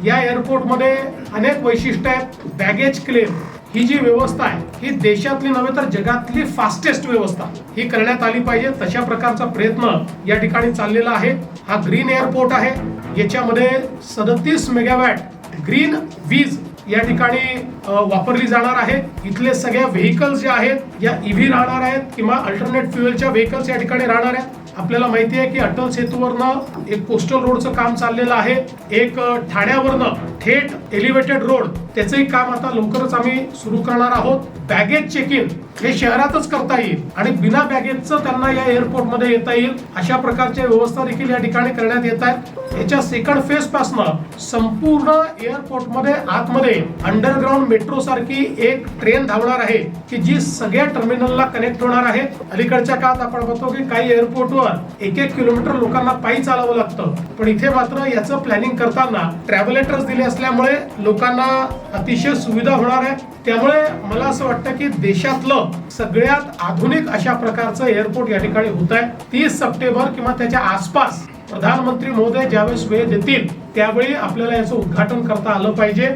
या एअरपोर्टमध्ये अनेक वैशिष्ट्य आहेत. बॅगेज क्लेम ही जी व्यवस्था आहे ही देशातली नव्हे तर जगातली फास्टेस्ट व्यवस्था ही करण्यात आली पाहिजे. तशा प्रकारचा प्रयत्न या ठिकाणी चाललेला आहे. हा ग्रीन एअरपोर्ट आहे. याच्यामध्ये 37 मेगावॅट ग्रीन वीज या ठिकाणी वापरली जाणार आहे. इथले सगळ्या व्हेकल्स जे आहेत या ईव्ही राहणार आहेत किंवा अल्टरनेट फ्युएलच्या व्हेकल्स या ठिकाणी राहणार आहेत. आपल्याला माहिती आहे की अटल सेतूवरनं एक कोस्टल रोडचं काम चाललेलं आहे. एक ठाण्यावरनं थेट एलिव्हेटेड रोड त्याचंही काम आता लवकरच आम्ही सुरू करणार आहोत. बॅगेज चेक इन हे शहरातच करता येईल आणि बिना बॅगेजचं त्यांना या एअरपोर्टमध्ये येता येईल अशा प्रकारच्या व्यवस्था देखील या ठिकाणी करण्यात येत आहेत. याच्या सेकंड फेज पासून संपूर्ण एअरपोर्टमध्ये आतमध्ये अंडरग्राउंड मेट्रो सारखी एक ट्रेन धावणार आहे की जी सगळ्या टर्मिनलला कनेक्ट होणार आहे. अलीकडच्या काळात आपण बघतो की काही एअरपोर्टवर 1-1 किलोमीटर लोकांना पायी चालावं लागतं, पण इथे मात्र याचं प्लॅनिंग करताना ट्रॅव्हलेटर्स दिले असल्यामुळे लोकांना अतिशय सुविधा होणार आहे. त्यामुळे मला असं वाटतं की देशातलं सगळ्यात आधुनिक अशा प्रकारचं एअरपोर्ट या ठिकाणी होत आहे. 30 सप्टेंबर किंवा त्याच्या आसपास प्रधानमंत्री महोदय ज्यावेळेस वेळ देतील त्यावेळी आपल्याला याचं उद्घाटन करता आलं पाहिजे.